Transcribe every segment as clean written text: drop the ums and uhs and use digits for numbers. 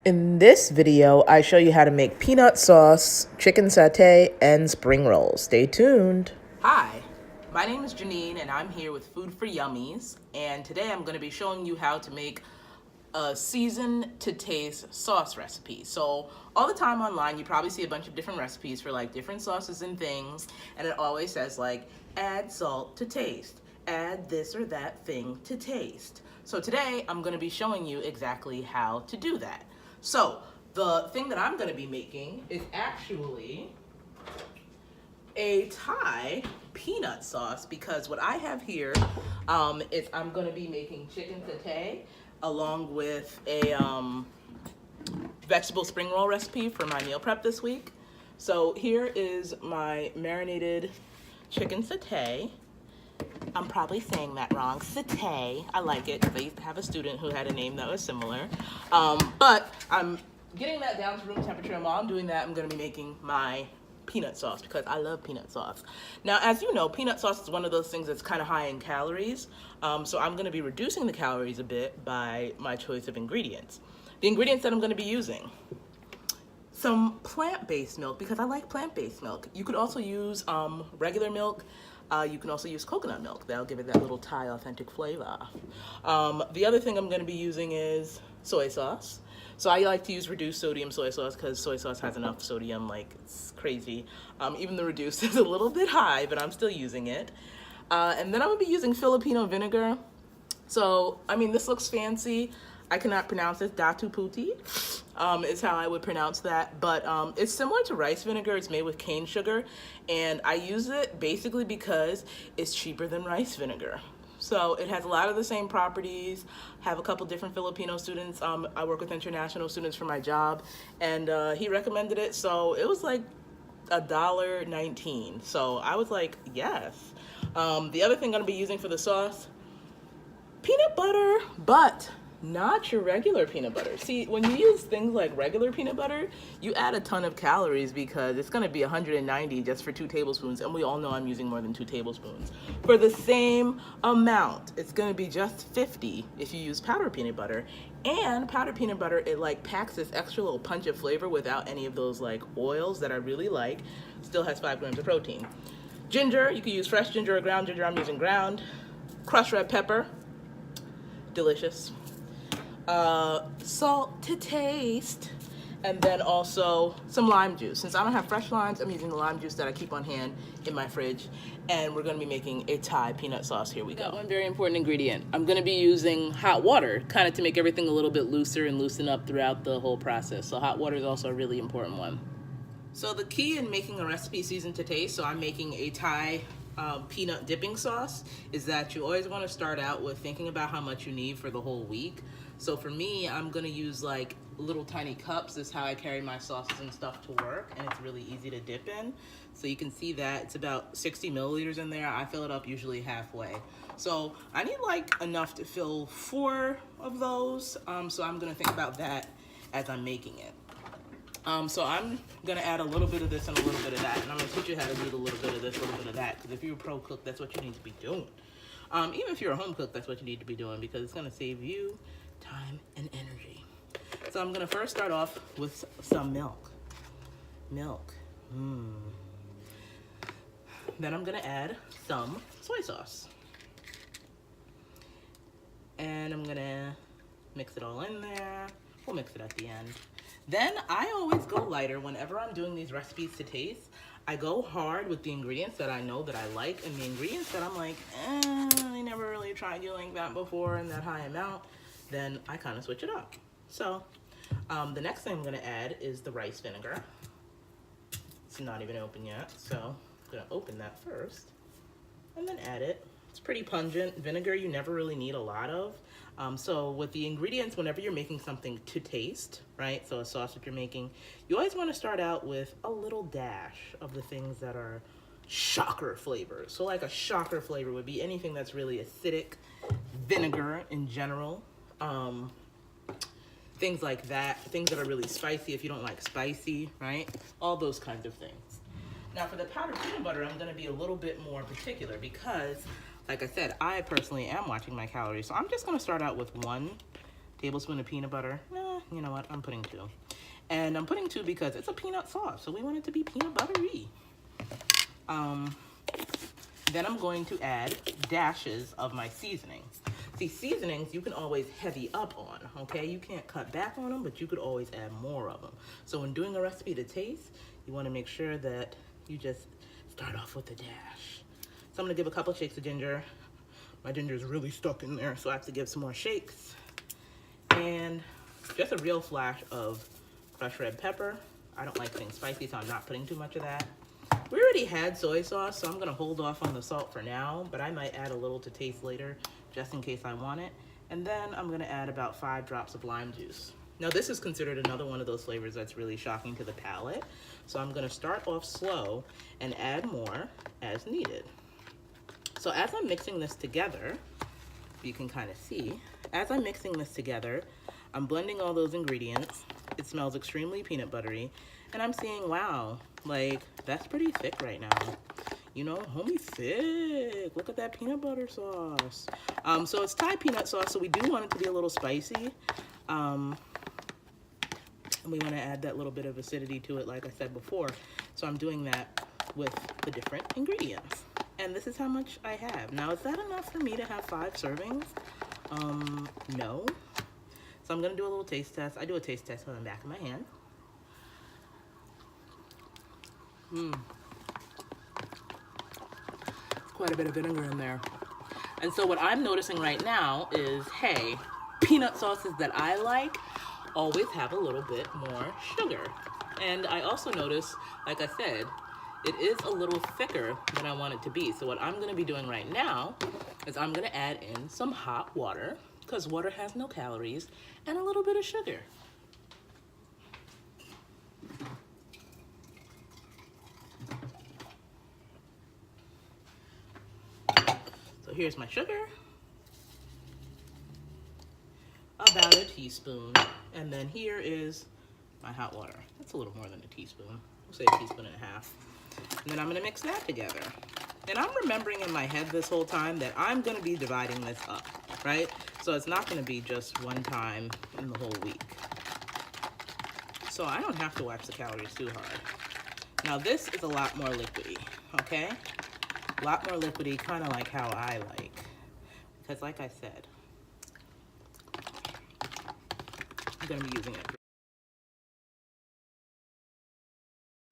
In this video, I show you how to make peanut sauce, chicken satay, and spring rolls. Stay tuned. Hi, my name is Janine and I'm here with Food for Yummies, and today I'm going to be showing you how to make a seasoned to taste sauce recipe. So all the time online you probably see a bunch of different recipes for like different sauces and things, and it always says like add salt to taste, add this or that thing to taste. So today I'm going to be showing you exactly how to do that. So the thing that I'm going to be making is actually a Thai peanut sauce, because what I have here is I'm going to be making chicken satay along with a vegetable spring roll recipe for my meal prep this week. So here is my marinated chicken satay. I'm probably saying that wrong. Satay. I like it because I used to have a student who had a name that was similar. But I'm getting that down to room temperature, and while I'm doing that, I'm going to be making my peanut sauce because I love peanut sauce. Now, as you know, peanut sauce is one of those things that's kind of high in calories. So I'm going to be reducing the calories a bit by my choice of ingredients. The ingredients that I'm going to be using: some plant-based milk, because I like plant-based milk. You could also use regular milk. You can also use coconut milk. That'll give it that little Thai authentic flavor. The other thing I'm going to be using is soy sauce. So I like to use reduced sodium soy sauce because soy sauce has enough sodium, like it's crazy. Even the reduced is a little bit high, but I'm still using it. And then I'm going to be using Filipino vinegar. So, I mean, this looks fancy. I cannot pronounce it. Datu puti is how I would pronounce that. But it's similar to rice vinegar. It's made with cane sugar. And I use it basically because it's cheaper than rice vinegar. So it has a lot of the same properties. I have a couple different Filipino students. I work with international students for my job. And he recommended it. So it was like $1.19. So I was like, yes. The other thing I'm going to be using for the sauce: peanut butter, but not your regular peanut butter. See, when you use things like regular peanut butter, you add a ton of calories because it's going to be 190 just for 2 tablespoons, and we all know I'm using more than 2 tablespoons. For the same amount, it's going to be just 50 if you use powdered peanut butter. And powdered peanut butter, it like packs this extra little punch of flavor without any of those like oils that I really like. Still has 5 grams of protein. Ginger, you can use fresh ginger or ground ginger. I'm using ground. Crushed red pepper, delicious. Salt to taste, and then also some lime juice. Since I don't have fresh limes, I'm using the lime juice that I keep on hand in my fridge, and we're going to be making a Thai peanut sauce. Here we go. One very important ingredient: I'm going to be using hot water, kind of to make everything a little bit looser and loosen up throughout the whole process. So hot water is also a really important one. So the key in making a recipe seasoned to taste, so I'm making a Thai peanut dipping sauce, is that you always want to start out with thinking about how much you need for the whole week. So for me, I'm going to use like little tiny cups. This is how I carry my sauces and stuff to work, and it's really easy to dip in. So you can see that it's about 60 milliliters in there. I fill it up usually halfway. So I need like enough to fill 4 of those. So I'm going to think about that as I'm making it. So I'm going to add a little bit of this and a little bit of that. And I'm going to teach you how to do a little bit of this, a little bit of that. Because if you're a pro cook, that's what you need to be doing. Even if you're a home cook, that's what you need to be doing, because it's going to save you time and energy. So I'm going to first start off with some milk. Then I'm going to add some soy sauce. And I'm going to mix it all in there. We'll mix it at the end. Then I always go lighter whenever I'm doing these recipes to taste. I go hard with the ingredients that I know that I like, and the ingredients that I'm like, I never really tried doing that before in that high amount, then I kind of switch it up. So the next thing I'm going to add is the rice vinegar. It's not even open yet, so I'm going to open that first and then add it. It's pretty pungent. Vinegar you never really need a lot of. So with the ingredients, whenever you're making something to taste, right, so a sauce that you're making, you always want to start out with a little dash of the things that are shocker flavors. So like a shocker flavor would be anything that's really acidic, vinegar in general, things like that, things that are really spicy if you don't like spicy, right, all those kinds of things. Now for the powdered peanut butter, I'm going to be a little bit more particular because, like I said, I personally am watching my calories. So I'm just going to start out with 1 tablespoon of peanut butter. You know what? I'm putting 2. And I'm putting 2 because it's a peanut sauce, so we want it to be peanut buttery. Then I'm going to add dashes of my seasoning. See, seasonings you can always heavy up on, okay? You can't cut back on them, but you could always add more of them. So when doing a recipe to taste, you want to make sure that you just start off with a dash. So I'm gonna give a couple shakes of ginger. My ginger is really stuck in there, so I have to give some more shakes. And just a real flash of crushed red pepper. I don't like things spicy, so I'm not putting too much of that. We already had soy sauce, so I'm gonna hold off on the salt for now, but I might add a little to taste later, just in case I want it. And then I'm gonna add about 5 drops of lime juice. Now this is considered another one of those flavors that's really shocking to the palate. So I'm gonna start off slow and add more as needed. So as I'm mixing this together, you can kind of see, as I'm mixing this together, I'm blending all those ingredients. It smells extremely peanut buttery, and I'm seeing, wow, like, that's pretty thick right now. You know, homie thick. Look at that peanut butter sauce. So it's Thai peanut sauce, so we do want it to be a little spicy. And we want to add that little bit of acidity to it, like I said before. So I'm doing that with the different ingredients. And this is how much I have. Now, is that enough for me to have 5 servings? No. So I'm gonna do a little taste test. I do a taste test on the back of my hand. Quite a bit of vinegar in there. And so what I'm noticing right now is, hey, peanut sauces that I like always have a little bit more sugar. And I also notice, like I said, it is a little thicker than I want it to be. So what I'm gonna be doing right now is I'm gonna add in some hot water, because water has no calories, and a little bit of sugar. So here's my sugar, about a teaspoon, and then here is my hot water. That's a little more than a teaspoon. We'll say a teaspoon and a half. And then I'm gonna mix that together. And I'm remembering in my head this whole time that I'm gonna be dividing this up, right? So it's not gonna be just one time in the whole week. So I don't have to watch the calories too hard. Now this is a lot more liquidy, okay? A lot more liquidy, kind of like how I like. Because like I said, I'm gonna be using it.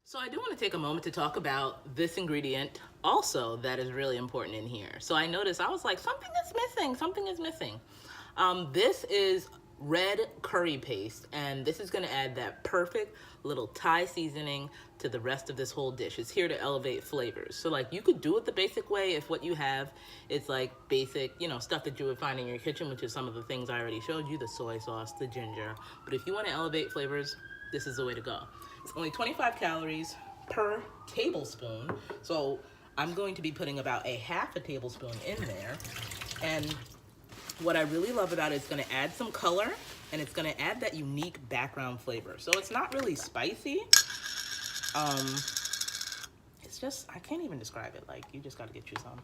So I do want to take a moment to talk about this ingredient also that is really important in here. So I noticed, I was like, something is missing, something is missing. This is red curry paste, and this is gonna add that perfect little Thai seasoning to the rest of this whole dish. It's here to elevate flavors. So like, you could do it the basic way if what you have is like basic, you know, stuff that you would find in your kitchen, which is some of the things I already showed you, the soy sauce, the ginger. But if you want to elevate flavors, this is the way to go. It's only 25 calories per tablespoon. So I'm going to be putting about a half a tablespoon in there. And what I really love about it is going to add some color, and it's going to add that unique background flavor. So it's not really spicy. It's just, I can't even describe it. Like, you just got to get you some.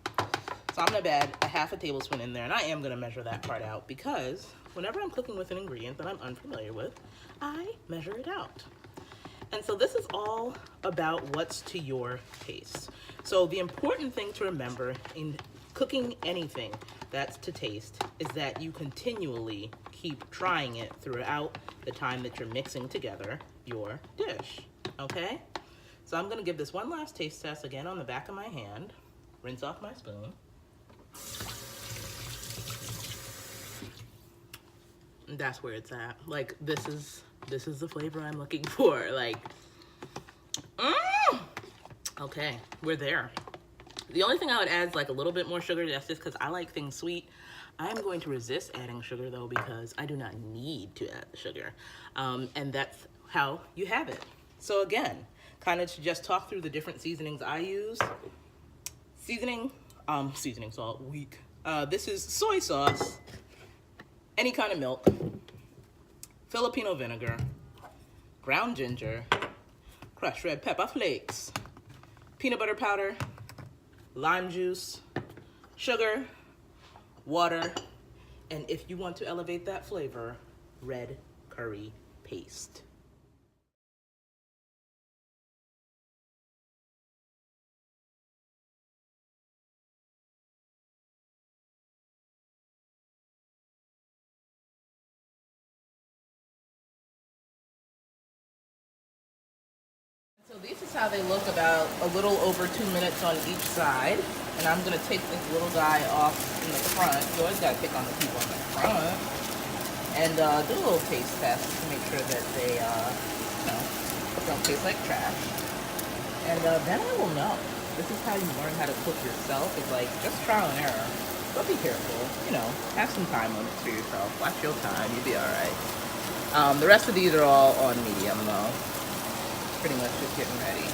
So I'm going to add a half a tablespoon in there, and I am going to measure that part out because whenever I'm cooking with an ingredient that I'm unfamiliar with, I measure it out. And so this is all about what's to your taste. So the important thing to remember in cooking anything that's to taste is that you continually keep trying it throughout the time that you're mixing together your dish, okay? So I'm gonna give this one last taste test again on the back of my hand, rinse off my spoon. And that's where it's at. Like, this is the flavor I'm looking for. Like, okay, we're there. The only thing I would add is like a little bit more sugar. That's just because I like things sweet. I am going to resist adding sugar though, because I do not need to add the sugar. And that's how you have it. So again, kind of to just talk through the different seasonings I use. Seasoning salt, weak. This is soy sauce, any kind of milk, Filipino vinegar, ground ginger, crushed red pepper flakes, peanut butter powder, lime juice, sugar, water, and if you want to elevate that flavor, red curry paste. So this is how they look about a little over 2 minutes on each side. And I'm gonna take this little guy off in the front. You always gotta pick on the people in the front. And do a little taste test to make sure that they, don't taste like trash. And then I will know. This is how you learn how to cook yourself. It's like just trial and error. But be careful. Have some time limits for yourself. Watch your time. You'll be all right. The rest of these are all on medium though. Pretty much just getting ready.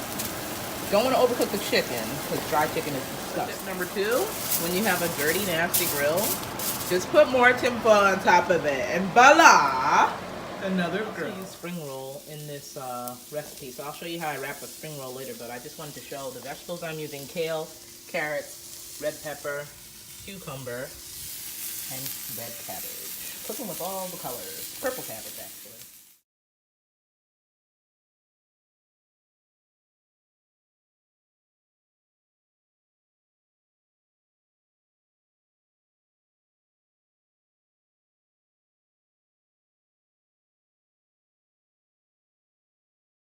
Don't want to overcook the chicken because dry chicken is disgusting. Tip number 2, when you have a dirty, nasty grill, just put more tinfoil on top of it, and voila, another grill. I use spring roll in this recipe, so I'll show you how I wrap a spring roll later. But I just wanted to show the vegetables I'm using: kale, carrots, red pepper, cucumber, and red cabbage. Cooking with all the colors. Purple cabbage, actually.